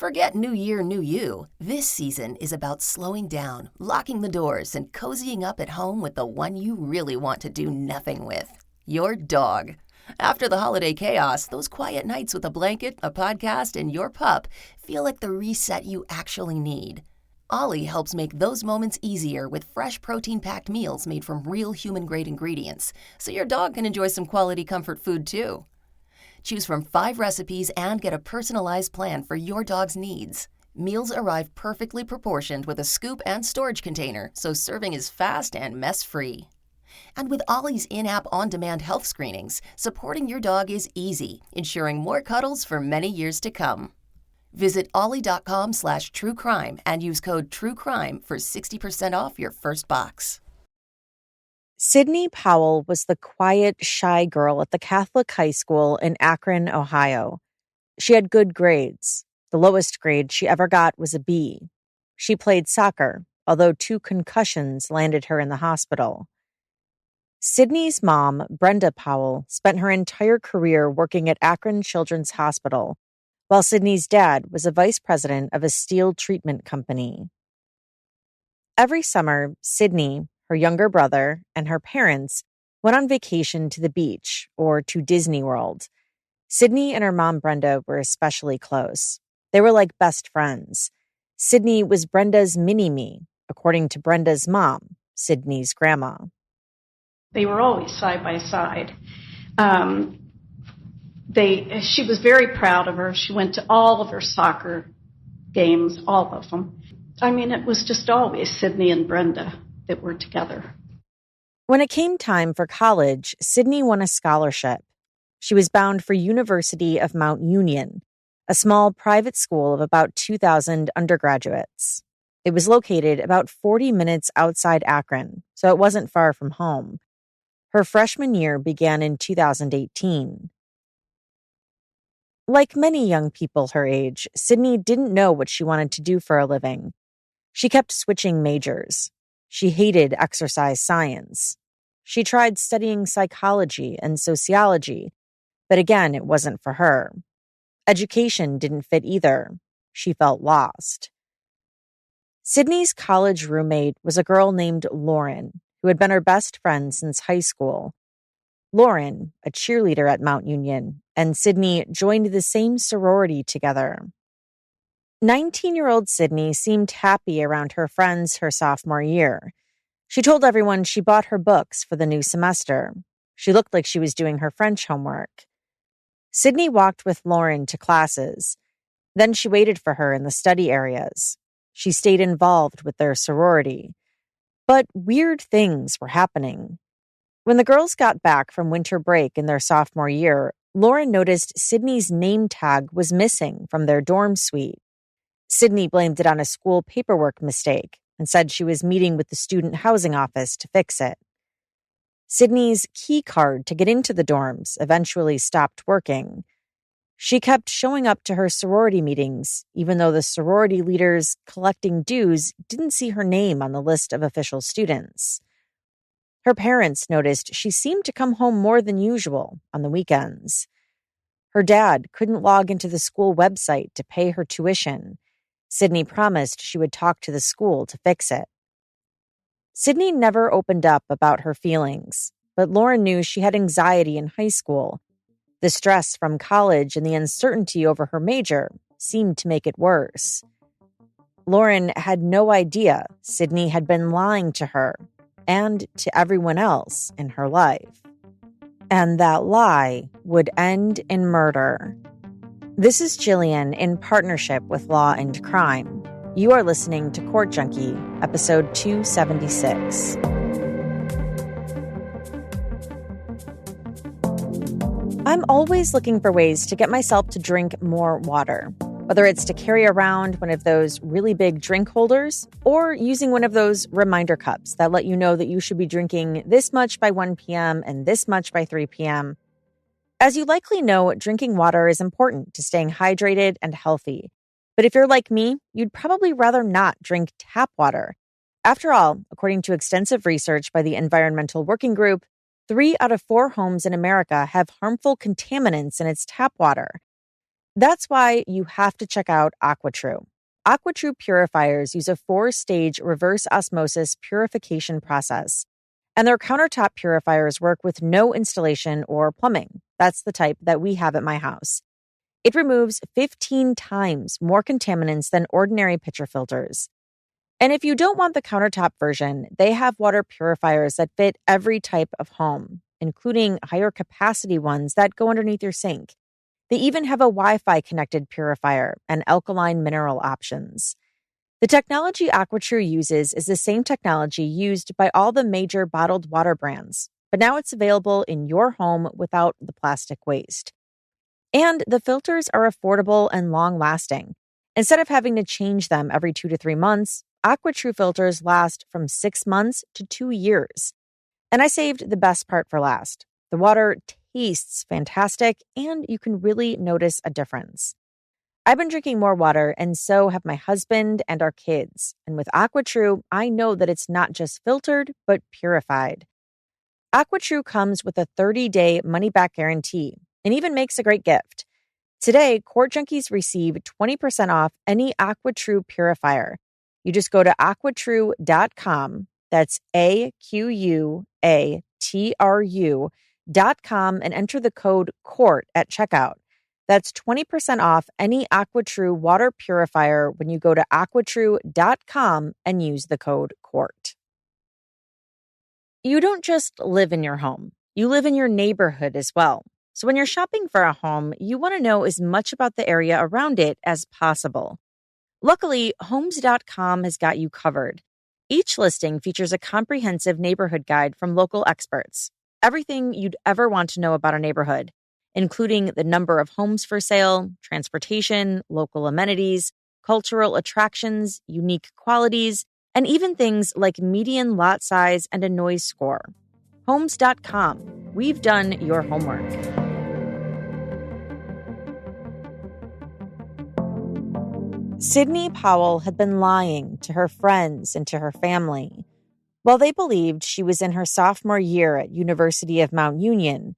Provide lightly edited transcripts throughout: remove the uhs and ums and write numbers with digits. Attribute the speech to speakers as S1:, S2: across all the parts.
S1: Forget New Year, New You. This season is about slowing down, locking the doors, and cozying up at home with the one you really want to do nothing with. Your dog. After the holiday chaos, those quiet nights with a blanket, a podcast, and your pup feel like the reset you actually need. Ollie helps make those moments easier with fresh protein-packed meals made from real human-grade ingredients, so your dog can enjoy some quality comfort food too. Choose from 5 recipes and get a personalized plan for your dog's needs. Meals arrive perfectly proportioned with a scoop and storage container, so serving is fast and mess-free. And with Ollie's in-app on-demand health screenings, supporting your dog is easy, ensuring more cuddles for many years to come. Visit ollie.com/truecrime and use code TRUECRIME for 60% off your first box.
S2: Sydney Powell was the quiet, shy girl at the Catholic high school in Akron, Ohio. She had good grades. The lowest grade she ever got was a B. She played soccer, although 2 concussions landed her in the hospital. Sydney's mom, Brenda Powell, spent her entire career working at Akron Children's Hospital, while Sydney's dad was a vice president of a steel treatment company. Every summer, Sydney, her younger brother, and her parents went on vacation to the beach or to Disney World. Sydney and her mom, Brenda, were especially close. They were like best friends. Sydney was Brenda's mini-me, according to Brenda's mom, Sydney's grandma.
S3: They were always side by side. She was very proud of her. She went to all of her soccer games, all of them. I mean, it was just always Sydney and Brenda that were together.
S2: When it came time for college, Sydney won a scholarship. She was bound for University of Mount Union, a small private school of about 2,000 undergraduates. It was located about 40 minutes outside Akron, so it wasn't far from home. Her freshman year began in 2018. Like many young people her age, Sydney didn't know what she wanted to do for a living. She kept switching majors. She hated exercise science. She tried studying psychology and sociology, but again, it wasn't for her. Education didn't fit either. She felt lost. Sydney's college roommate was a girl named Lauren, who had been her best friend since high school. Lauren, a cheerleader at Mount Union, and Sydney joined the same sorority together. 19-year-old Sydney seemed happy around her friends her sophomore year. She told everyone she bought her books for the new semester. She looked like she was doing her French homework. Sydney walked with Lauren to classes. Then she waited for her in the study areas. She stayed involved with their sorority. But weird things were happening. When the girls got back from winter break in their sophomore year, Lauren noticed Sydney's name tag was missing from their dorm suite. Sydney blamed it on a school paperwork mistake and said she was meeting with the student housing office to fix it. Sydney's key card to get into the dorms eventually stopped working. She kept showing up to her sorority meetings, even though the sorority leaders collecting dues didn't see her name on the list of official students. Her parents noticed she seemed to come home more than usual on the weekends. Her dad couldn't log into the school website to pay her tuition. Sydney promised she would talk to the school to fix it. Sydney never opened up about her feelings, but Lauren knew she had anxiety in high school. The stress from college and the uncertainty over her major seemed to make it worse. Lauren had no idea Sydney had been lying to her and to everyone else in her life. And that lie would end in murder. This is Jillian in partnership with Law and Crime. You are listening to Court Junkie, episode 276. I'm always looking for ways to get myself to drink more water, whether it's to carry around one of those really big drink holders or using one of those reminder cups that let you know that you should be drinking this much by 1 p.m. and this much by 3 p.m. As you likely know, drinking water is important to staying hydrated and healthy. But if you're like me, you'd probably rather not drink tap water. After all, according to extensive research by the Environmental Working Group, 3 out of 4 homes in America have harmful contaminants in its tap water. That's why you have to check out AquaTrue. AquaTrue purifiers use a 4-stage reverse osmosis purification process, and their countertop purifiers work with no installation or plumbing. That's the type that we have at my house. It removes 15 times more contaminants than ordinary pitcher filters. And if you don't want the countertop version, they have water purifiers that fit every type of home, including higher capacity ones that go underneath your sink. They even have a Wi-Fi connected purifier and alkaline mineral options. The technology AquaTrue uses is the same technology used by all the major bottled water brands, but now it's available in your home without the plastic waste. And the filters are affordable and long-lasting. Instead of having to change them every 2 to 3 months, AquaTrue filters last from 6 months to 2 years. And I saved the best part for last. The water tastes fantastic, and you can really notice a difference. I've been drinking more water, and so have my husband and our kids. And with AquaTrue, I know that it's not just filtered, but purified. AquaTrue comes with a 30-day money-back guarantee and even makes a great gift. Today, Court Junkies receive 20% off any AquaTrue purifier. You just go to aquatrue.com. That's AQUATRU.com and enter the code COURT at checkout. That's 20% off any AquaTrue water purifier when you go to aquatrue.com and use the code COURT. You don't just live in your home. You live in your neighborhood as well. So when you're shopping for a home, you want to know as much about the area around it as possible. Luckily, Homes.com has got you covered. Each listing features a comprehensive neighborhood guide from local experts. Everything you'd ever want to know about a neighborhood, including the number of homes for sale, transportation, local amenities, cultural attractions, unique qualities, and even things like median lot size and a noise score. Homes.com. We've done your homework. Sydney Powell had been lying to her friends and to her family. While they believed she was in her sophomore year at University of Mount Union,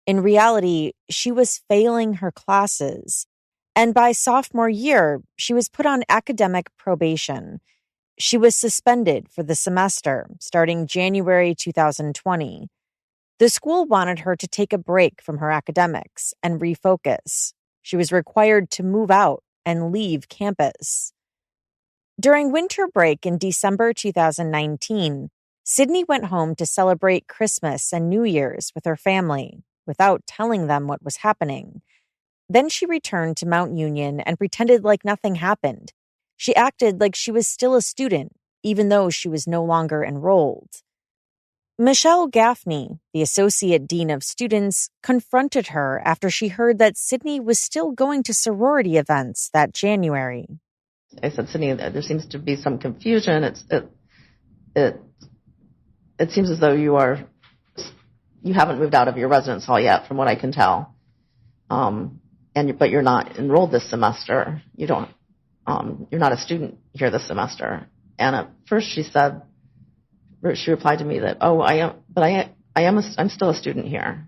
S2: in reality, she was failing her classes. And by sophomore year, she was put on academic probation. She was suspended for the semester starting January 2020. The school wanted her to take a break from her academics and refocus. She was required to move out and leave campus. During winter break in December 2019, Sydney went home to celebrate Christmas and New Year's with her family without telling them what was happening. Then she returned to Mount Union and pretended like nothing happened. She acted like she was still a student, even though she was no longer enrolled. Michelle Gaffney, the Associate Dean of Students, confronted her after she heard that Sydney was still going to sorority events that January.
S4: I said, Sydney, there seems to be some confusion. It seems as though you haven't moved out of your residence hall yet, from what I can tell. But you're not enrolled this semester. You're not a student here this semester. And at first she replied to me that, I'm still a student here.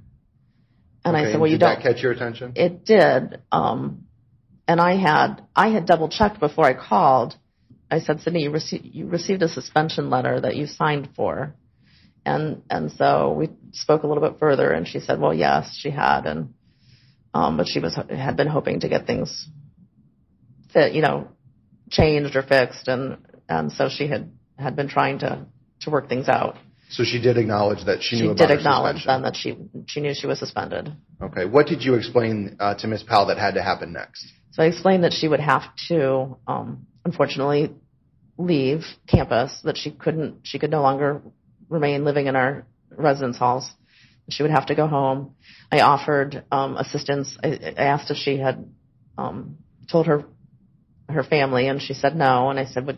S4: And
S5: okay,
S4: I said, well,
S5: did that catch your attention?
S4: It did. And I had double checked before I called. I said, Sydney, you received a suspension letter that you signed for. And so we spoke a little bit further, and she said, well, yes, she had. And, but she had been hoping to get things changed or fixed. And so she had been trying to work things out.
S5: So she did acknowledge that she knew about her suspension. She did acknowledge
S4: then that she knew she was suspended.
S5: Okay. What did you explain to Ms. Powell that had to happen next?
S4: So I explained that she would have to, unfortunately, leave campus, that she could no longer remain living in our residence halls. She would have to go home. I offered assistance. I asked if she had told her family, and she said no. And I said,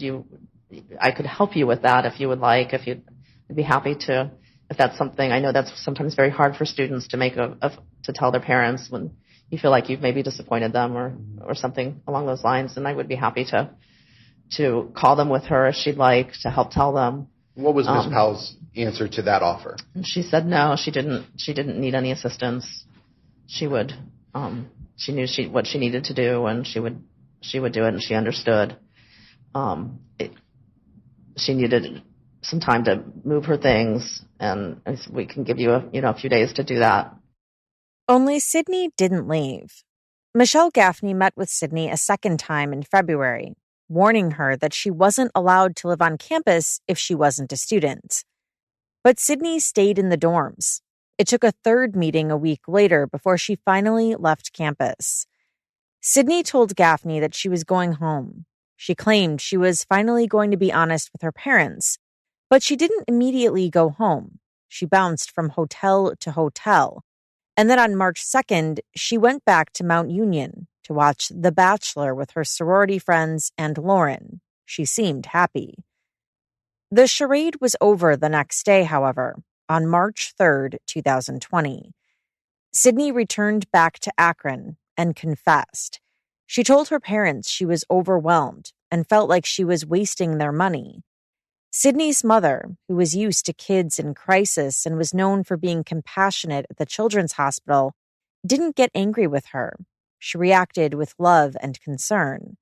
S4: I could help you with that if you would like, if you'd be happy to, if that's something. I know that's sometimes very hard for students to make to tell their parents when you feel like you've maybe disappointed them or something along those lines. And I would be happy to call them with her if she'd like, to help tell them.
S5: What was Ms. Powell's answer to that offer?
S4: She said no, she didn't need any assistance. She would She knew what she needed to do, and she would do it, and she understood. She needed some time to move her things, and we can give you a few days to do that.
S2: Only Sydney didn't leave. Michelle Gaffney met with Sydney a second time in February, warning her that she wasn't allowed to live on campus if she wasn't a student. But Sydney stayed in the dorms. It took a third meeting a week later before she finally left campus. Sydney told Gaffney that she was going home. She claimed she was finally going to be honest with her parents, but she didn't immediately go home. She bounced from hotel to hotel. And then on March 2nd, she went back to Mount Union to watch The Bachelor with her sorority friends and Lauren. She seemed happy. The charade was over the next day, however, on March 3rd, 2020. Sydney returned back to Akron and confessed. She told her parents she was overwhelmed and felt like she was wasting their money. Sydney's mother, who was used to kids in crisis and was known for being compassionate at the children's hospital, didn't get angry with her. She reacted with love and concern.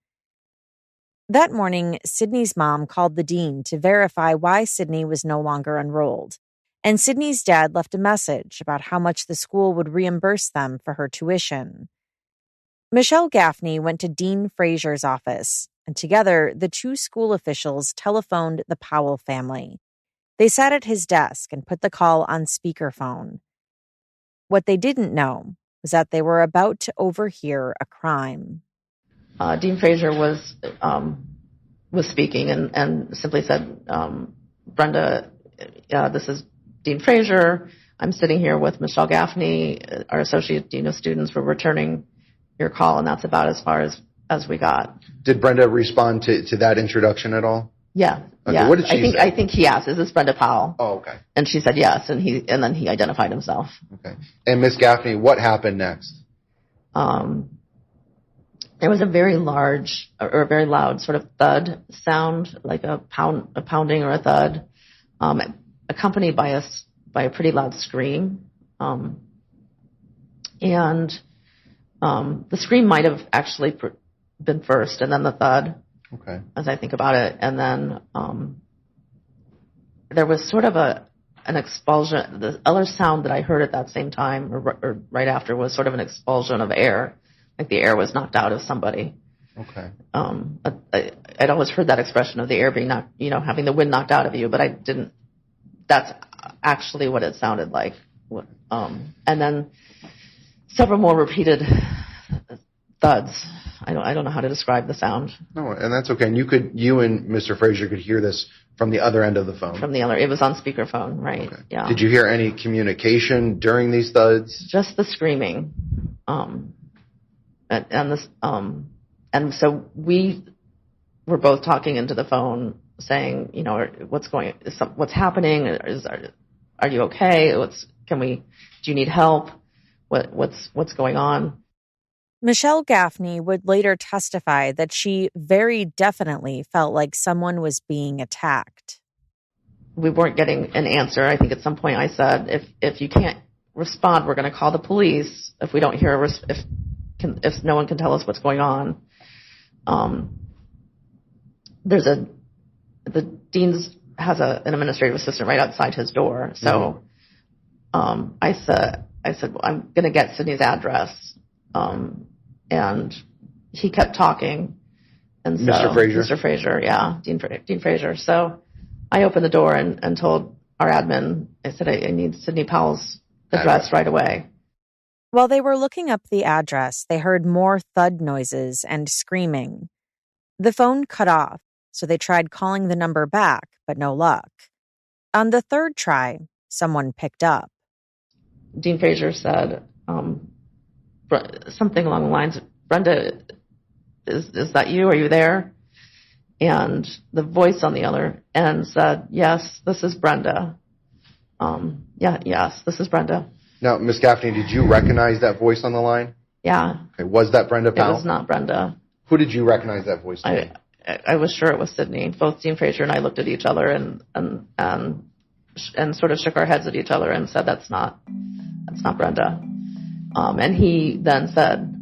S2: That morning, Sydney's mom called the dean to verify why Sydney was no longer enrolled, and Sydney's dad left a message about how much the school would reimburse them for her tuition. Michelle Gaffney went to Dean Frazier's office, and together, the two school officials telephoned the Powell family. They sat at his desk and put the call on speakerphone. What they didn't know was that they were about to overhear a crime.
S4: Dean Frazier was speaking and simply said, Brenda, this is Dean Frazier. I'm sitting here with Michelle Gaffney, our associate dean of students. We're returning your call, and that's about as far as we got.
S5: Did Brenda respond to that introduction at all?
S4: Yeah.
S5: Okay,
S4: yeah.
S5: what did she say?
S4: I think he asked, "Is this Brenda Powell?"
S5: Oh, okay.
S4: And she said yes, and then he identified himself.
S5: Okay. And Miss Gaffney, what happened next?
S4: There was a very large or a very loud sort of thud sound, like a pounding or a thud, accompanied by a pretty loud scream. The scream might have actually been first, and then the thud.
S5: Okay.
S4: As I think about it, and then there was sort of an expulsion. The other sound that I heard at that same time, or right after, was sort of an expulsion of air, like the air was knocked out of somebody.
S5: Okay.
S4: I'd always heard that expression of the air being knocked, having the wind knocked out of you, but I didn't. That's actually what it sounded like. And then several more repeated thuds. I don't know how to describe the sound.
S5: No, and that's okay. And you and Mr. Frazier could hear this from the other end of the phone.
S4: From the other, it was on speakerphone, right?
S5: Okay.
S4: Yeah.
S5: Did you hear any communication during these thuds?
S4: Just the screaming, and so we were both talking into the phone, saying, what's happening? Are you okay? Do you need help? What's going on?
S2: Michelle Gaffney would later testify that she very definitely felt like someone was being attacked.
S4: We weren't getting an answer. I think at some point I said, if you can't respond, we're going to call the police. If we don't hear if no one can tell us what's going on. The dean's has an administrative assistant right outside his door. So I said, well, I'm going to get Sydney's address. And he kept talking. And so,
S5: Mr. Frazier?
S4: Mr. Frazier, yeah, Dean Frazier. So I opened the door and told our admin, I said, I need Sydney Powell's address right away.
S2: While they were looking up the address, they heard more thud noises and screaming. The phone cut off, so they tried calling the number back, but no luck. On the third try, someone picked up.
S4: Dean Frazier said something along the lines of, Brenda, is that you? Are you there? And the voice on the other end said, yes, this is Brenda. Yes, this is Brenda.
S5: Now, Ms. Gaffney, did you recognize that voice on the line?
S4: Yeah.
S5: Okay. Was that Brenda Powell?
S4: It was not Brenda.
S5: Who did you recognize that voice to be?
S4: I was sure it was Sydney. Both Dean Frazier and I looked at each other and sort of shook our heads at each other and said, that's not Brenda. And he then said,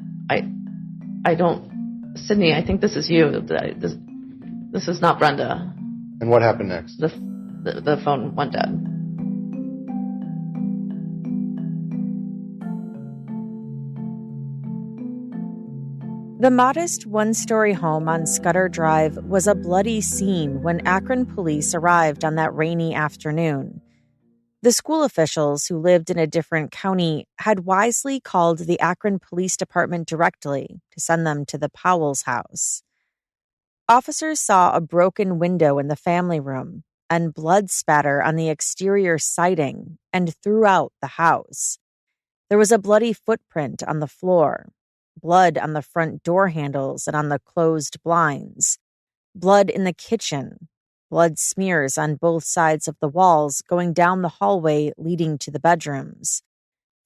S4: Sydney, I think this is you. This is not Brenda.
S5: And what happened next?
S4: The phone went dead.
S2: The modest one-story home on Scudder Drive was a bloody scene when Akron police arrived on that rainy afternoon. The school officials who lived in a different county had wisely called the Akron Police Department directly to send them to the Powell's house. Officers saw a broken window in the family room and blood spatter on the exterior siding and throughout the house. There was a bloody footprint on the floor, blood on the front door handles and on the closed blinds, blood in the kitchen, blood smears on both sides of the walls going down the hallway leading to the bedrooms.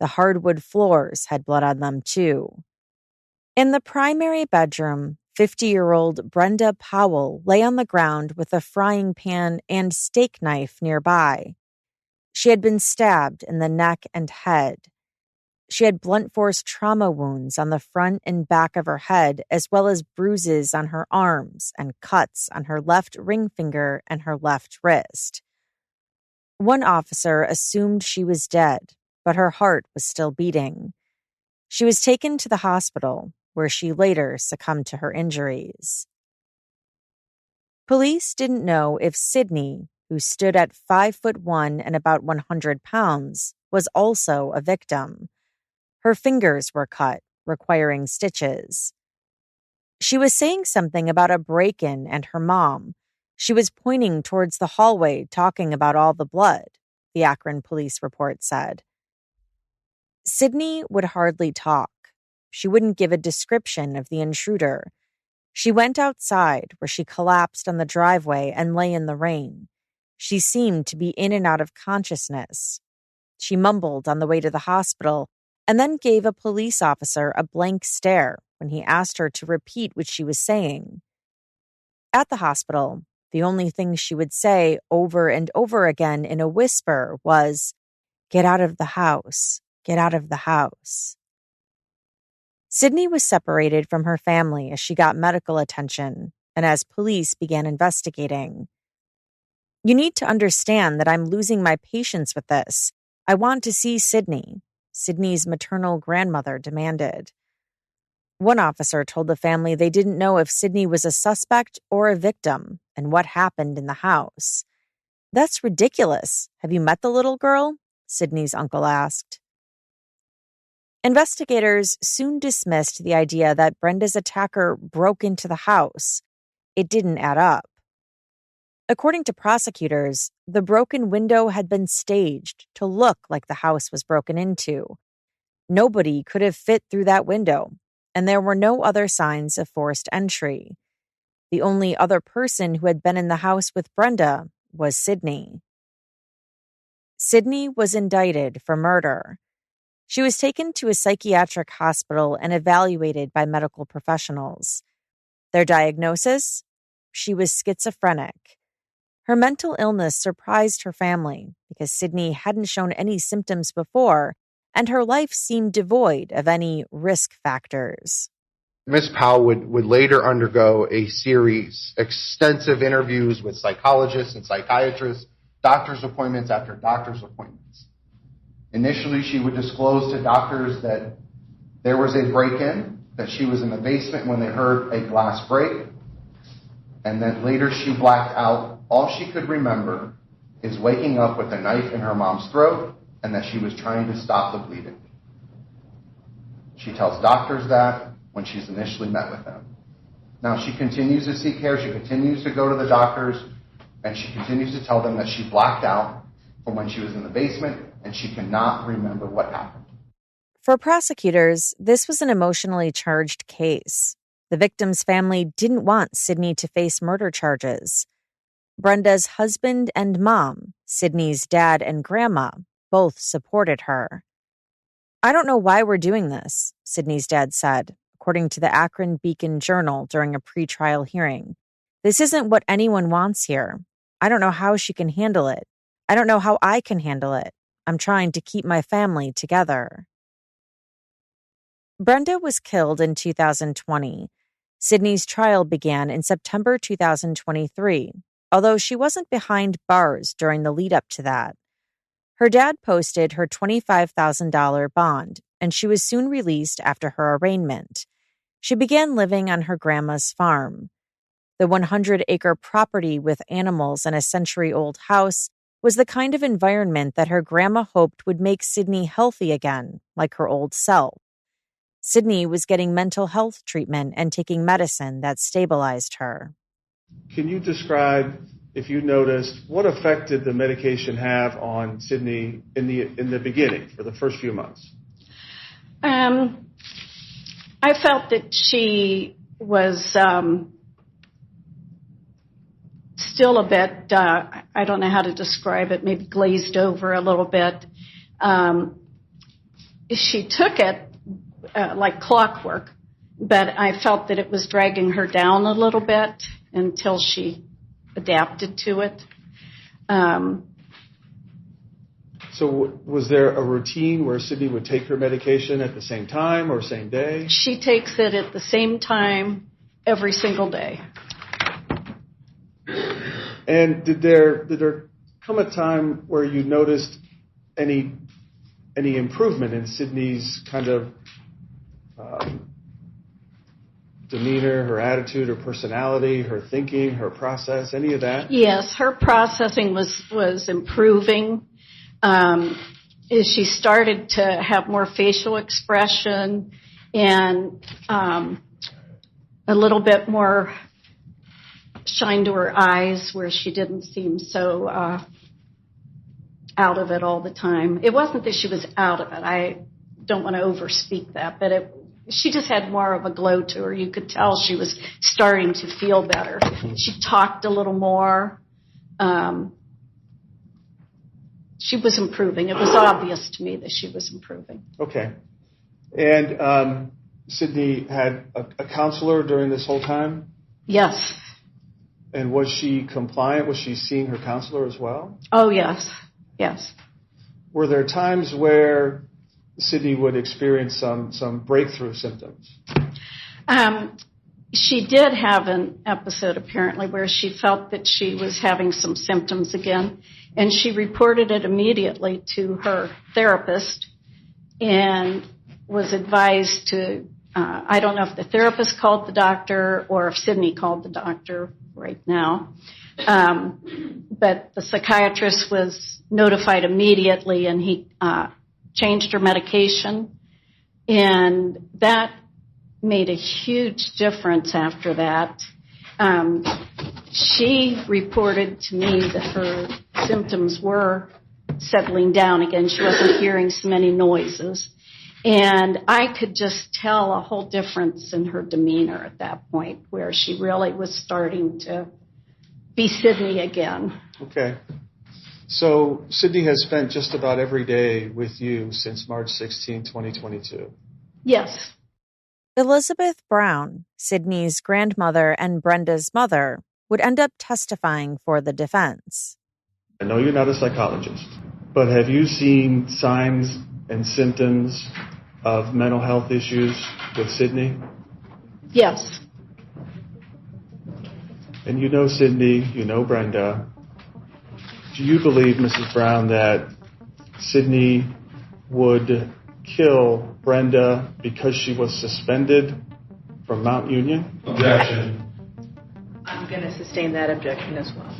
S2: The hardwood floors had blood on them, too. In the primary bedroom, 50-year-old Brenda Powell lay on the ground with a frying pan and steak knife nearby. She had been stabbed in the neck and head. She had blunt force trauma wounds on the front and back of her head, as well as bruises on her arms and cuts on her left ring finger and her left wrist. One officer assumed she was dead, but her heart was still beating. She was taken to the hospital, where she later succumbed to her injuries. Police didn't know if Sydney, who stood at 5'1" and about 100 pounds, was also a victim. Her fingers were cut, requiring stitches. She was saying something about a break-in and her mom. She was pointing towards the hallway, talking about all the blood, the Akron police report said. Sydney would hardly talk. She wouldn't give a description of the intruder. She went outside, where she collapsed on the driveway and lay in the rain. She seemed to be in and out of consciousness. She mumbled on the way to the hospital and then gave a police officer a blank stare when he asked her to repeat what she was saying. At the hospital, the only thing she would say over and over again in a whisper was, "Get out of the house, get out of the house." Sydney was separated from her family as she got medical attention and as police began investigating. "You need to understand that I'm losing my patience with this. I want to see Sydney," Sydney's maternal grandmother demanded. One officer told the family they didn't know if Sydney was a suspect or a victim and what happened in the house. "That's ridiculous. Have you met the little girl?" Sydney's uncle asked. Investigators soon dismissed the idea that Brenda's attacker broke into the house. It didn't add up. According to prosecutors, the broken window had been staged to look like the house was broken into. Nobody could have fit through that window, and there were no other signs of forced entry. The only other person who had been in the house with Brenda was Sydney. Sydney was indicted for murder. She was taken to a psychiatric hospital and evaluated by medical professionals. Their diagnosis? She was schizophrenic. Her mental illness surprised her family because Sydney hadn't shown any symptoms before, and her life seemed devoid of any risk factors.
S5: Miss Powell would later undergo a series, extensive interviews with psychologists and psychiatrists, doctor's appointments after doctor's appointments. Initially, she would disclose to doctors that there was a break-in, that she was in the basement when they heard a glass break, and that later she blacked out. All she could remember is waking up with a knife in her mom's throat and that she was trying to stop the bleeding. She tells doctors that when she's initially met with them. Now, she continues to seek care. She continues to go to the doctors, and she continues to tell them that she blacked out from when she was in the basement and she cannot remember what happened.
S2: For prosecutors, this was an emotionally charged case. The victim's family didn't want Sydney to face murder charges. Brenda's husband and mom, Sydney's dad and grandma, both supported her. "I don't know why we're doing this," Sydney's dad said, according to the Akron Beacon Journal during a pretrial hearing. "This isn't what anyone wants here. I don't know how she can handle it. I don't know how I can handle it. I'm trying to keep my family together." Brenda was killed in 2020. Sydney's trial began in September 2023, although she wasn't behind bars during the lead up to that. Her dad posted her $25,000 bond, and she was soon released after her arraignment. She began living on her grandma's farm. The 100-acre property with animals and a century-old house was the kind of environment that her grandma hoped would make Sydney healthy again, like her old self. Sydney was getting mental health treatment and taking medicine that stabilized her.
S6: Can you describe, if you noticed, what effect did the medication have on Sydney in the beginning, for the first few months?
S3: I felt that she was still a bit, I don't know how to describe it, maybe glazed over a little bit. She took it like clockwork, but I felt that it was dragging her down a little bit until she adapted to it.
S6: So was there a routine where Sydney would take her medication at the same time or same day?
S3: She takes it at the same time every single day.
S6: And did there come a time where you noticed any improvement in Sydney's kind of demeanor, her attitude, her personality, her thinking, her process, any of that?
S3: Yes, her processing was improving. She started to have more facial expression and a little bit more shine to her eyes, where she didn't seem so out of it all the time. It wasn't that she was out of it. I don't want to overspeak that, but she just had more of a glow to her. You could tell she was starting to feel better. She talked a little more. She was improving. It was obvious to me that she was improving.
S6: Okay. And Sydney had a counselor during this whole time?
S3: Yes.
S6: And was she compliant? Was she seeing her counselor as well?
S3: Oh, yes. Yes.
S6: Were there times where Sydney would experience some breakthrough symptoms?
S3: She did have an episode, apparently, where she felt that she was having some symptoms again, and she reported it immediately to her therapist and was advised to, I don't know if the therapist called the doctor or if Sydney called the doctor right now, but the psychiatrist was notified immediately, and he changed her medication, and that made a huge difference after that. She reported to me that her symptoms were settling down again. She wasn't hearing so many noises. And I could just tell a whole difference in her demeanor at that point, where she really was starting to be Sydney again.
S6: Okay. So Sydney has spent just about every day with you since March 16, 2022.
S3: Yes.
S2: Elizabeth Brown, Sydney's grandmother and Brenda's mother, would end up testifying for the defense.
S6: I know you're not a psychologist, but have you seen signs and symptoms of mental health issues with Sydney?
S3: Yes.
S6: And you know Sydney, you know Brenda. Do you believe, Mrs. Brown, that Sydney would kill Brenda because she was suspended from Mount Union?
S7: Objection. I'm going to sustain that objection as well.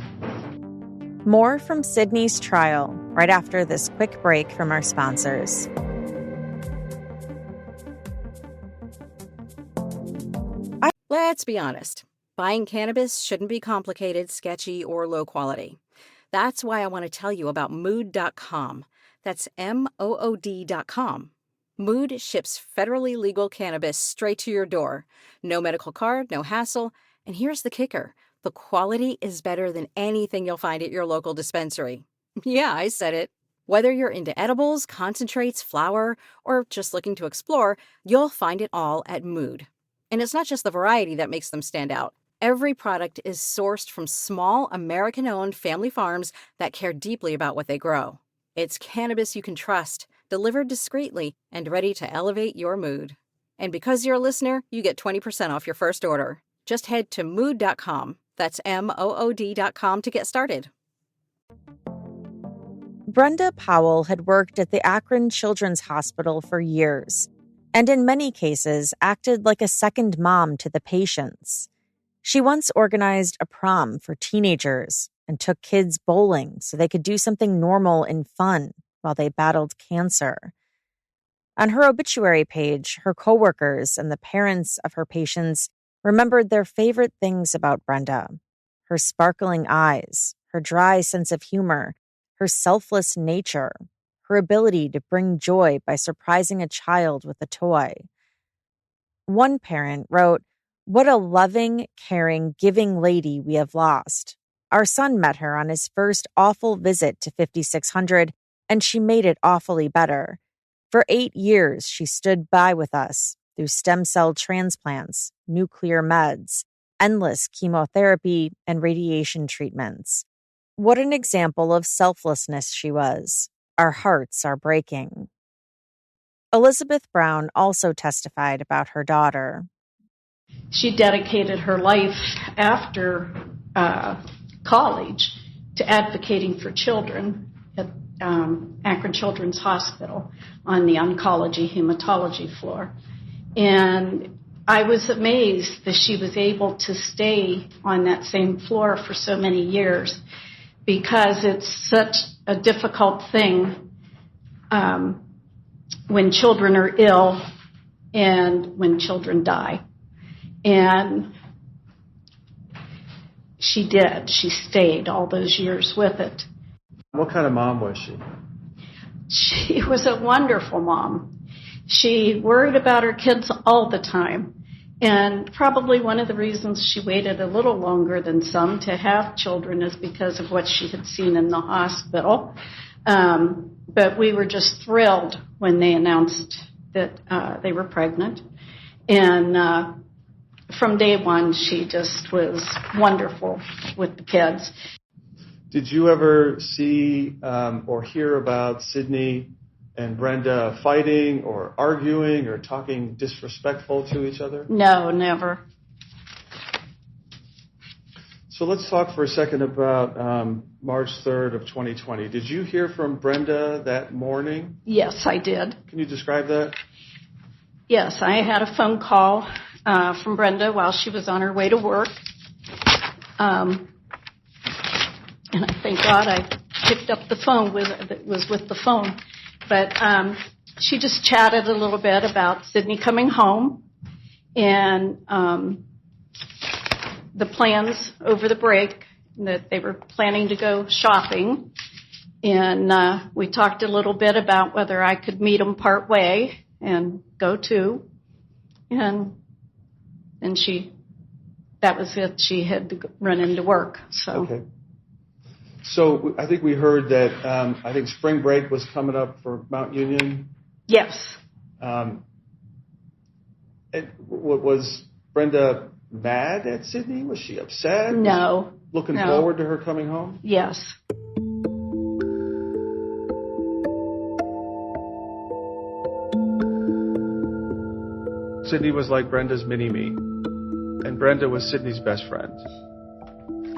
S2: More from Sydney's trial right after this quick break from our sponsors.
S8: Let's be honest. Buying cannabis shouldn't be complicated, sketchy, or low quality. That's why I want to tell you about Mood.com. That's MOOD.com. Mood ships federally legal cannabis straight to your door. No medical card, no hassle. And here's the kicker. The quality is better than anything you'll find at your local dispensary. Yeah, I said it. Whether you're into edibles, concentrates, flower, or just looking to explore, you'll find it all at Mood. And it's not just the variety that makes them stand out. Every product is sourced from small, American-owned family farms that care deeply about what they grow. It's cannabis you can trust, delivered discreetly, and ready to elevate your mood. And because you're a listener, you get 20% off your first order. Just head to mood.com. That's MOOD.com to get started.
S2: Brenda Powell had worked at the Akron Children's Hospital for years, and in many cases acted like a second mom to the patients. She once organized a prom for teenagers and took kids bowling so they could do something normal and fun while they battled cancer. On her obituary page, her coworkers and the parents of her patients remembered their favorite things about Brenda: her sparkling eyes, her dry sense of humor, her selfless nature, her ability to bring joy by surprising a child with a toy. One parent wrote, "What a loving, caring, giving lady we have lost. Our son met her on his first awful visit to 5600, and she made it awfully better. For 8 years, she stood by with us through stem cell transplants, nuclear meds, endless chemotherapy, and radiation treatments. What an example of selflessness she was. Our hearts are breaking." Elizabeth Brown also testified about her daughter.
S3: She dedicated her life after college to advocating for children at Akron Children's Hospital on the oncology hematology floor. And I was amazed that she was able to stay on that same floor for so many years, because it's such a difficult thing when children are ill and when children die. And she did. She stayed all those years with it.
S6: What kind of mom was she?
S3: She was a wonderful mom. She worried about her kids all the time. And probably one of the reasons she waited a little longer than some to have children is because of what she had seen in the hospital. But we were just thrilled when they announced that they were pregnant. And from day one, she just was wonderful with the kids.
S6: Did you ever see or hear about Sydney and Brenda fighting or arguing or talking disrespectful to each other?
S3: No, never.
S6: So let's talk for a second about March 3rd of 2020. Did you hear from Brenda that morning?
S3: Yes, I did.
S6: Can you describe that?
S3: Yes, I had a phone call from Brenda while she was on her way to work. And I thank God I picked up the phone was with the phone. But she just chatted a little bit about Sydney coming home and the plans over the break, that they were planning to go shopping. And we talked a little bit about whether I could meet them part way and go too. And that was it. She had to run into work. So.
S6: Okay. So I think we heard that I think spring break was coming up for Mount Union.
S3: Yes.
S6: Was Brenda mad at Sydney? Was she upset?
S3: No.
S6: Looking forward to her coming home?
S3: Yes.
S6: Sydney was like Brenda's mini-me, and Brenda was Sydney's best friend.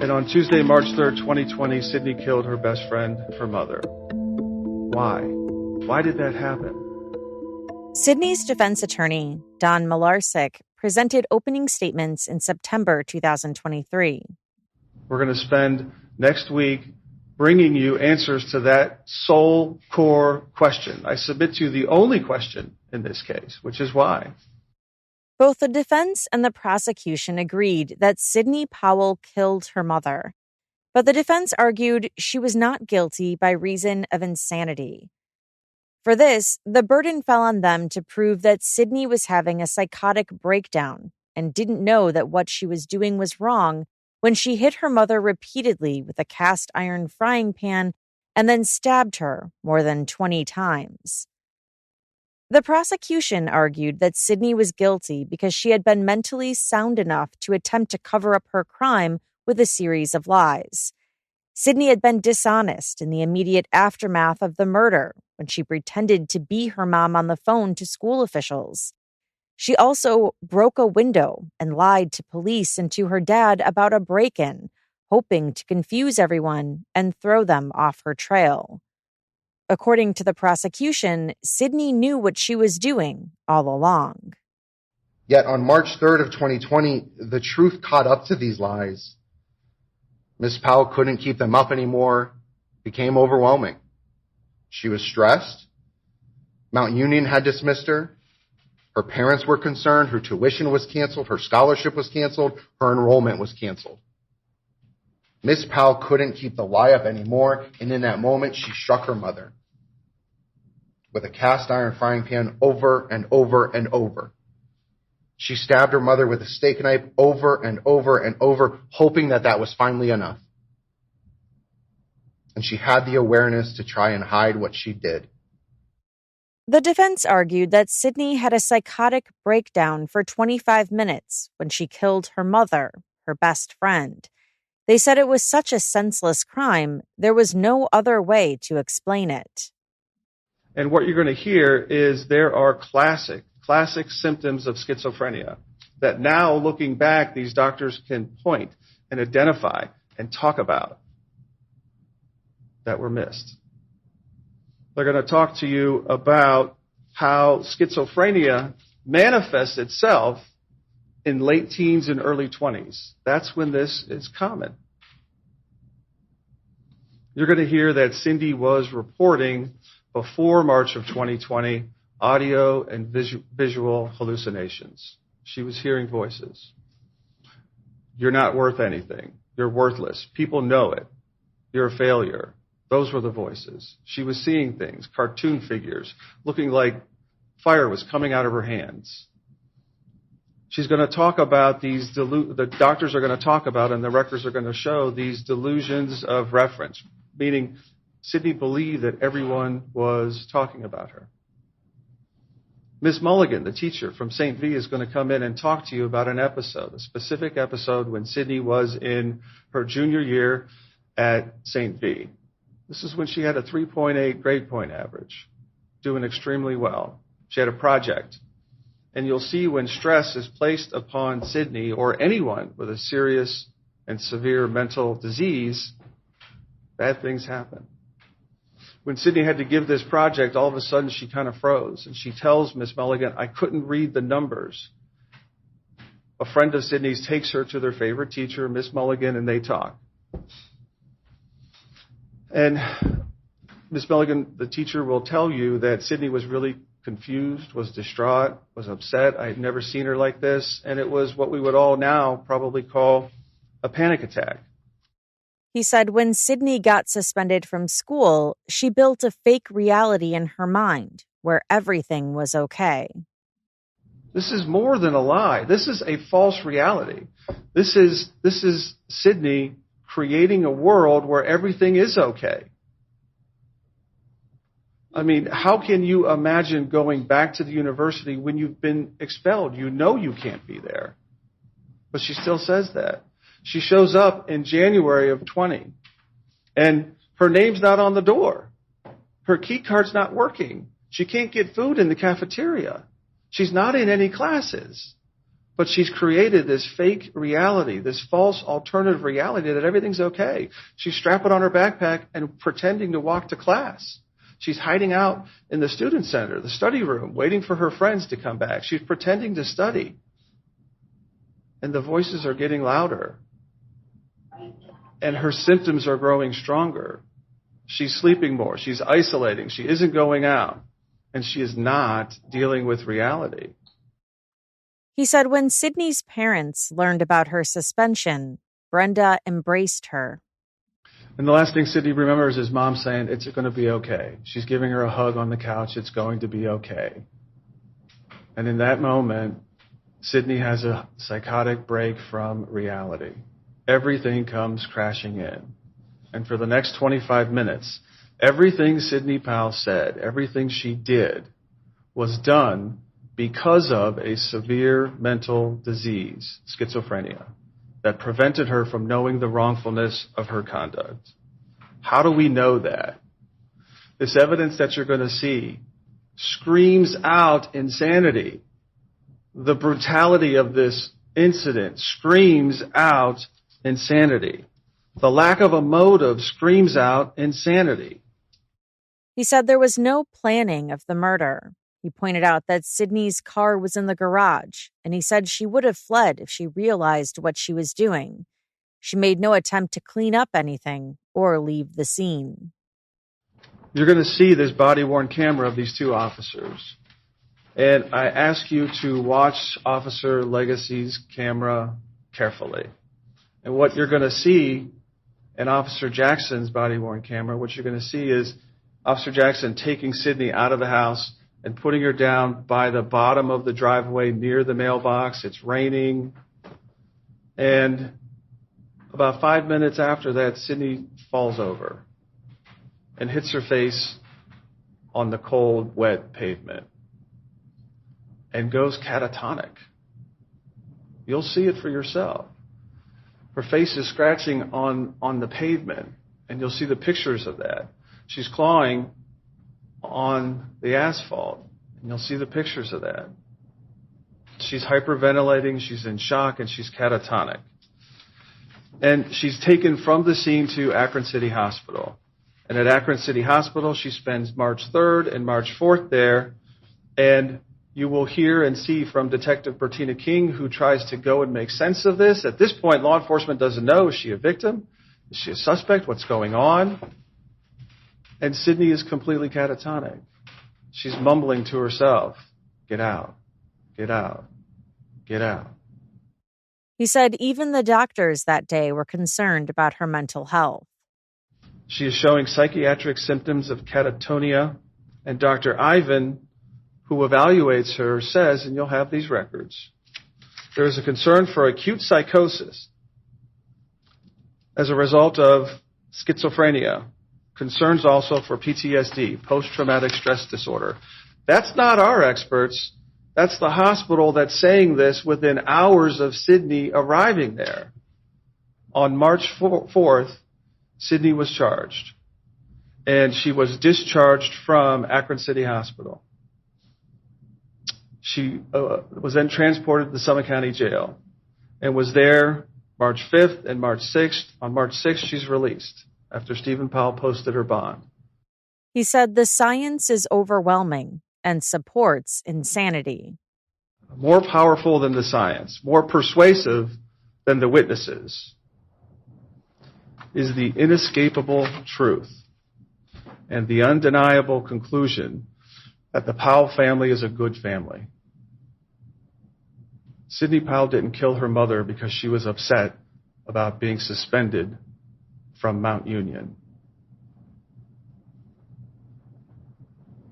S6: And on Tuesday, March 3rd, 2020, Sydney killed her best friend, her mother. Why? Why did that happen?
S2: Sydney's defense attorney, Don Malarsic, presented opening statements in September 2023.
S6: We're going to spend next week bringing you answers to that sole core question. I submit to you the only question in this case, which is why.
S2: Both the defense and the prosecution agreed that Sydney Powell killed her mother, but the defense argued she was not guilty by reason of insanity. For this, the burden fell on them to prove that Sydney was having a psychotic breakdown and didn't know that what she was doing was wrong when she hit her mother repeatedly with a cast iron frying pan and then stabbed her more than 20 times. The prosecution argued that Sydney was guilty because she had been mentally sound enough to attempt to cover up her crime with a series of lies. Sydney had been dishonest in the immediate aftermath of the murder when she pretended to be her mom on the phone to school officials. She also broke a window and lied to police and to her dad about a break-in, hoping to confuse everyone and throw them off her trail. According to the prosecution, Sydney knew what she was doing all along.
S5: Yet on March 3rd of 2020, the truth caught up to these lies. Miss Powell couldn't keep them up anymore, became overwhelming. She was stressed. Mount Union had dismissed her. Her parents were concerned. Her tuition was canceled. Her scholarship was canceled. Her enrollment was canceled. Miss Powell couldn't keep the lie up anymore, and in that moment, she struck her mother with a cast iron frying pan over and over and over. She stabbed her mother with a steak knife over and over and over, hoping that that was finally enough. And she had the awareness to try and hide what she did.
S2: The defense argued that Sydney had a psychotic breakdown for 25 minutes when she killed her mother, her best friend. They said it was such a senseless crime, there was no other way to explain it.
S6: And what you're going to hear is there are classic symptoms of schizophrenia that now, looking back, these doctors can point and identify and talk about that were missed. They're going to talk to you about how schizophrenia manifests itself in late teens and early 20s. That's when this is common. You're going to hear that Cindy was reporting before March of 2020 audio and visual hallucinations. She was hearing voices. You're not worth anything. You're worthless. People know it. You're a failure. Those were the voices. She was seeing things, cartoon figures, looking like fire was coming out of her hands. She's going to talk about the doctors are going to talk about, and the records are going to show these delusions of reference, meaning Sydney believed that everyone was talking about her. Miss Mulligan, the teacher from St. V, is going to come in and talk to you about an episode, a specific episode when Sydney was in her junior year at St. V. This is when she had a 3.8 grade point average, doing extremely well. She had a project. And you'll see when stress is placed upon Sydney or anyone with a serious and severe mental disease, bad things happen. When Sydney had to give this project, all of a sudden she kind of froze. And she tells Miss Mulligan, I couldn't read the numbers. A friend of Sydney's takes her to their favorite teacher, Miss Mulligan, and they talk. And Miss Mulligan, the teacher, will tell you that Sydney was really confused, was distraught, was upset. I had never seen her like this. And it was what we would all now probably call a panic attack.
S2: He said when Sydney got suspended from school, she built a fake reality in her mind where everything was okay.
S6: This is more than a lie. This is a false reality. This is Sydney creating a world where everything is okay. I mean, how can you imagine going back to the university when you've been expelled? You know you can't be there. But she still says that. She shows up in January of 20, and her name's not on the door. Her key card's not working. She can't get food in the cafeteria. She's not in any classes. But she's created this fake reality, this false alternative reality that everything's okay. She's strapping on her backpack and pretending to walk to class. She's hiding out in the student center, the study room, waiting for her friends to come back. She's pretending to study. And the voices are getting louder. And her symptoms are growing stronger. She's sleeping more. She's isolating. She isn't going out. And she is not dealing with reality.
S2: He said when Sydney's parents learned about her suspension, Brenda embraced her.
S6: And the last thing Sydney remembers is mom saying, it's going to be okay. She's giving her a hug on the couch. It's going to be okay. And in that moment, Sydney has a psychotic break from reality. Everything comes crashing in. And for the next 25 minutes, everything Sydney Powell said, everything she did, was done because of a severe mental disease, schizophrenia, that prevented her from knowing the wrongfulness of her conduct. How do we know that? This evidence that you're going to see screams out insanity. The brutality of this incident screams out insanity. The lack of a motive screams out insanity.
S2: He said there was no planning of the murder. He pointed out that Sydney's car was in the garage, and he said she would have fled if she realized what she was doing. She made no attempt to clean up anything or leave the scene.
S6: You're going to see this body-worn camera of these two officers. And I ask you to watch Officer Legacy's camera carefully. And what you're going to see in Officer Jackson's body-worn camera, what you're going to see is Officer Jackson taking Sydney out of the house and putting her down by the bottom of the driveway near the mailbox. It's raining. And about 5 minutes after that, Sydney falls over and hits her face on the cold, wet pavement and goes catatonic. You'll see it for yourself. Her face is scratching on the pavement, and you'll see the pictures of that. She's clawing on the asphalt, and you'll see the pictures of that. She's hyperventilating, she's in shock, and she's catatonic. And she's taken from the scene to Akron City Hospital. And at Akron City Hospital, she spends March 3rd and March 4th there, and you will hear and see from Detective Bertina King, who tries to go and make sense of this. At this point, law enforcement doesn't know. Is she a victim? Is she a suspect? What's going on? And Sydney is completely catatonic. She's mumbling to herself, "Get out, get out, get out."
S2: He said even the doctors that day were concerned about her mental health.
S6: She is showing psychiatric symptoms of catatonia, and Dr. Ivan, who evaluates her, says, and you'll have these records, there is a concern for acute psychosis as a result of schizophrenia, concerns also for PTSD, post-traumatic stress disorder. That's not our experts. That's the hospital that's saying this within hours of Sydney arriving there. On March 4th, Sydney was charged, and she was discharged from Akron City Hospital. She was then transported to the Summit County Jail and was there March 5th and March 6th. On March 6th, she's released after Stephen Powell posted her bond.
S2: He said the science is overwhelming and supports insanity.
S6: More powerful than the science, more persuasive than the witnesses, is the inescapable truth and the undeniable conclusion that the Powell family is a good family. Sydney Powell didn't kill her mother because she was upset about being suspended from Mount Union.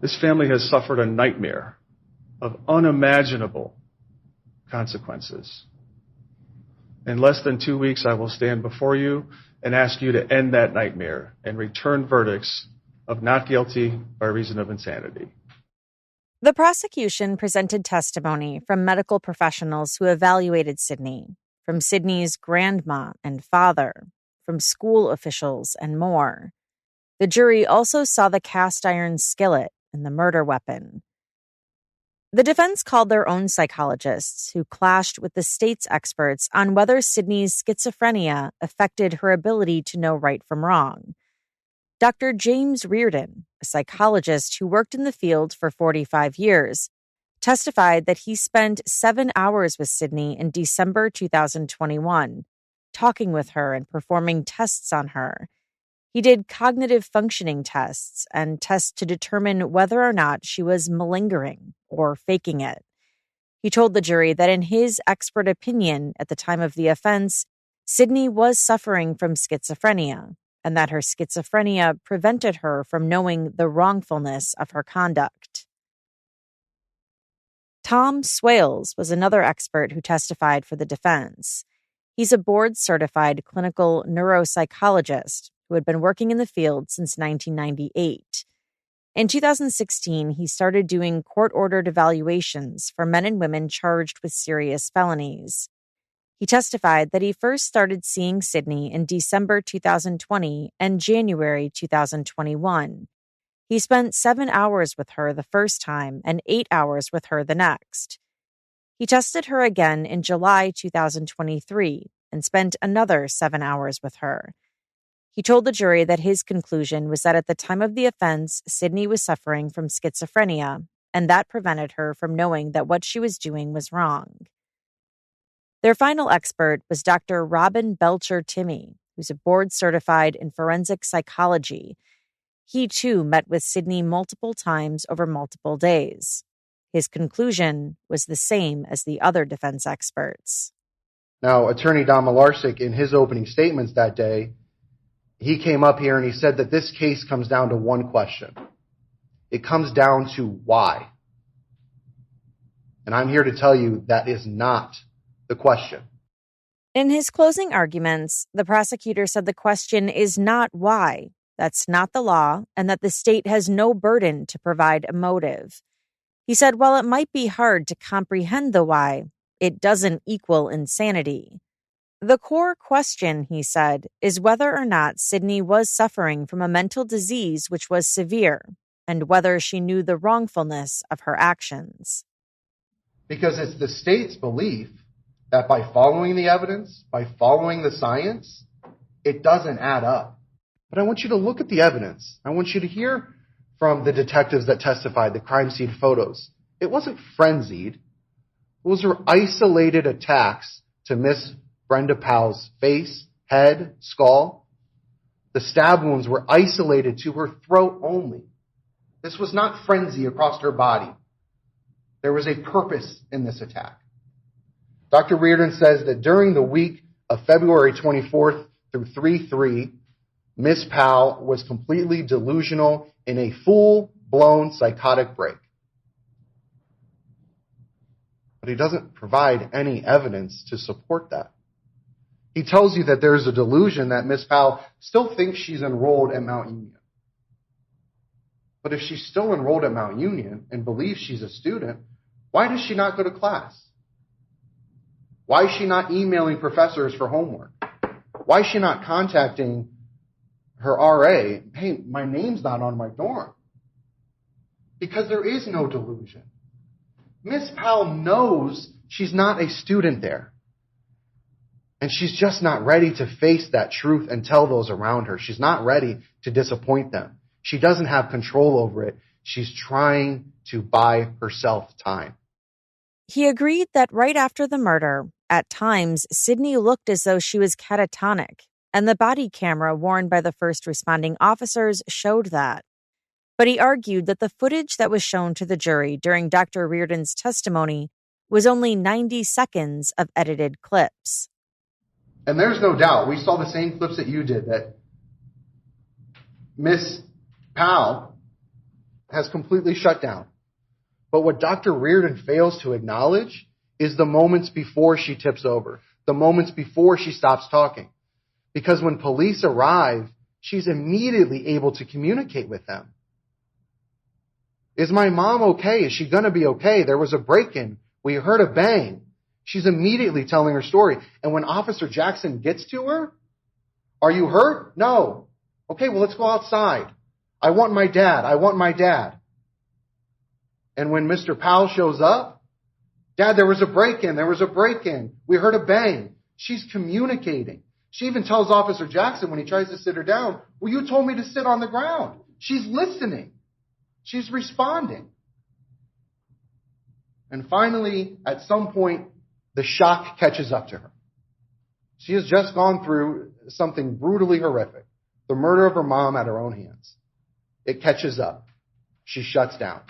S6: This family has suffered a nightmare of unimaginable consequences. In less than 2 weeks, I will stand before you and ask you to end that nightmare and return verdicts of not guilty by reason of insanity.
S2: The prosecution presented testimony from medical professionals who evaluated Sydney, from Sydney's grandma and father, from school officials, and more. The jury also saw the cast iron skillet and the murder weapon. The defense called their own psychologists who clashed with the state's experts on whether Sydney's schizophrenia affected her ability to know right from wrong. Dr. James Reardon, a psychologist who worked in the field for 45 years, testified that he spent 7 hours with Sydney in December 2021, talking with her and performing tests on her. He did cognitive functioning tests and tests to determine whether or not she was malingering or faking it. He told the jury that in his expert opinion at the time of the offense, Sydney was suffering from schizophrenia, and that her schizophrenia prevented her from knowing the wrongfulness of her conduct. Tom Swales was another expert who testified for the defense. He's a board-certified clinical neuropsychologist who had been working in the field since 1998. In 2016, he started doing court-ordered evaluations for men and women charged with serious felonies. He testified that he first started seeing Sydney in December 2020 and January 2021. He spent 7 hours with her the first time and 8 hours with her the next. He tested her again in July 2023 and spent another 7 hours with her. He told the jury that his conclusion was that at the time of the offense, Sydney was suffering from schizophrenia, and that prevented her from knowing that what she was doing was wrong. Their final expert was Dr. Robin Belcher-Timmy, who's a board-certified in forensic psychology. He, too, met with Sydney multiple times over multiple days. His conclusion was the same as the other defense experts.
S5: Now, Attorney Don Milarczyk, in his opening statements that day, he came up here and he said that this case comes down to one question. It comes down to why. And I'm here to tell you that is not the question.
S2: In his closing arguments, the prosecutor said the question is not why. That's not the law, and that the state has no burden to provide a motive. He said while it might be hard to comprehend the why, it doesn't equal insanity. The core question, he said, is whether or not Sydney was suffering from a mental disease which was severe, and whether she knew the wrongfulness of her actions.
S5: Because it's the state's belief that by following the evidence, by following the science, it doesn't add up. But I want you to look at the evidence. I want you to hear from the detectives that testified, the crime scene photos. It wasn't frenzied. Those were isolated attacks to Miss Brenda Powell's face, head, skull. The stab wounds were isolated to her throat only. This was not frenzy across her body. There was a purpose in this attack. Dr. Reardon says that during the week of February 24th through 3/3, Miss Powell was completely delusional in a full-blown psychotic break. But he doesn't provide any evidence to support that. He tells you that there's a delusion that Miss Powell still thinks she's enrolled at Mount Union. But if she's still enrolled at Mount Union and believes she's a student, why does she not go to class? Why is she not emailing professors for homework? Why is she not contacting her RA? Hey, my name's not on my dorm. Because there is no delusion. Miss Powell knows she's not a student there. And she's just not ready to face that truth and tell those around her. She's not ready to disappoint them. She doesn't have control over it. She's trying to buy herself time.
S2: He agreed that right after the murder, at times, Sydney looked as though she was catatonic, and the body camera worn by the first responding officers showed that. But he argued that the footage that was shown to the jury during Dr. Reardon's testimony was only 90 seconds of edited clips.
S5: And there's no doubt, we saw the same clips that you did, that Miss Powell has completely shut down. But what Dr. Reardon fails to acknowledge is the moments before she tips over, the moments before she stops talking. Because when police arrive, she's immediately able to communicate with them. Is my mom okay? Is she going to be okay? There was a break-in. We heard a bang. She's immediately telling her story. And when Officer Jackson gets to her, are you hurt? No. Okay, well, let's go outside. I want my dad. I want my dad. And when Mr. Powell shows up, Dad, there was a break-in. There was a break-in. We heard a bang. She's communicating. She even tells Officer Jackson when he tries to sit her down, well, you told me to sit on the ground. She's listening. She's responding. And finally, at some point, the shock catches up to her. She has just gone through something brutally horrific, the murder of her mom at her own hands. It catches up. She shuts down.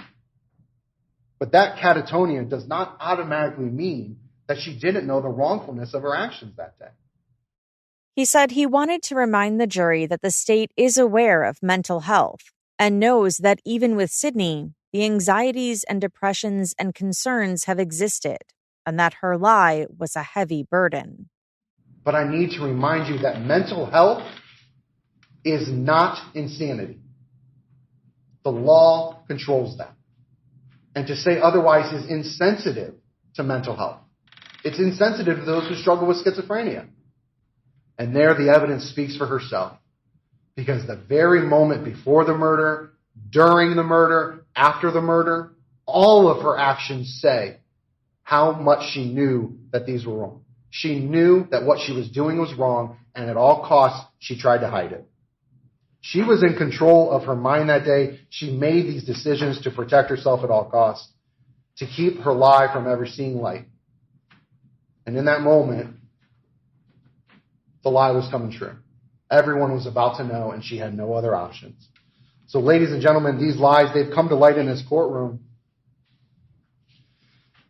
S5: But that catatonia does not automatically mean that she didn't know the wrongfulness of her actions that day.
S2: He said he wanted to remind the jury that the state is aware of mental health and knows that even with Sydney, the anxieties and depressions and concerns have existed, and that her lie was a heavy burden.
S5: But I need to remind you that mental health is not insanity. The law controls that. And to say otherwise is insensitive to mental health. It's insensitive to those who struggle with schizophrenia. And there the evidence speaks for herself. Because the very moment before the murder, during the murder, after the murder, all of her actions say how much she knew that these were wrong. She knew that what she was doing was wrong, and at all costs, she tried to hide it. She was in control of her mind that day. She made these decisions to protect herself at all costs, to keep her lie from ever seeing light. And in that moment, the lie was coming true. Everyone was about to know, and she had no other options. So, ladies and gentlemen, these lies, they've come to light in this courtroom.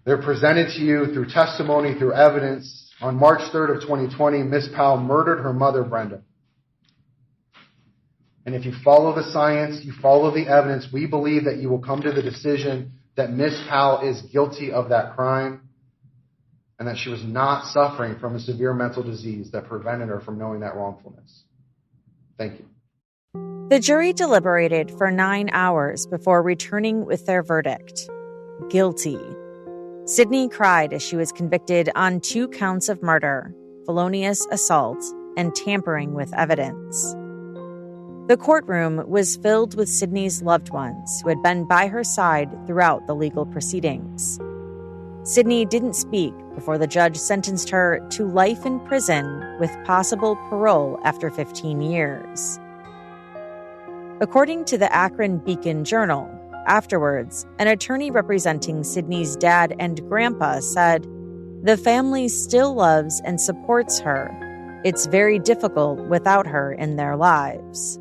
S5: They're presented to you through testimony, through evidence. On March 3rd of 2020, Miss Powell murdered her mother, Brenda. And if you follow the science, you follow the evidence, we believe that you will come to the decision that Miss Powell is guilty of that crime and that she was not suffering from a severe mental disease that prevented her from knowing that wrongfulness. Thank you.
S2: The jury deliberated for 9 hours before returning with their verdict: guilty. Sydney cried as she was convicted on 2 counts of murder, felonious assault, and tampering with evidence. The courtroom was filled with Sydney's loved ones who had been by her side throughout the legal proceedings. Sydney didn't speak before the judge sentenced her to life in prison with possible parole after 15 years. According to the Akron Beacon Journal, afterwards, an attorney representing Sydney's dad and grandpa said, "The family still loves and supports her. It's very difficult without her in their lives."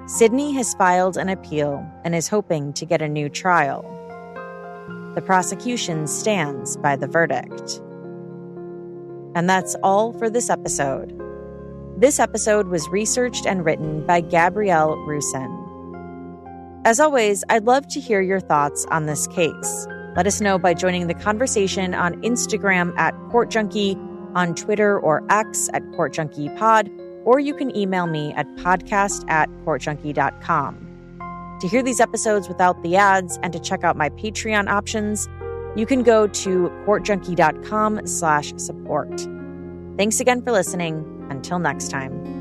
S2: Sydney has filed an appeal and is hoping to get a new trial. The prosecution stands by the verdict. And that's all for this episode. This episode was researched and written by Gabrielle Russon. As always, I'd love to hear your thoughts on this case. Let us know by joining the conversation on Instagram at CourtJunkie, on Twitter or X at CourtJunkiePod, or you can email me at podcast@CourtJunkie.com. To hear these episodes without the ads and to check out my Patreon options, you can go to CourtJunkie.com/support. Thanks again for listening. Until next time.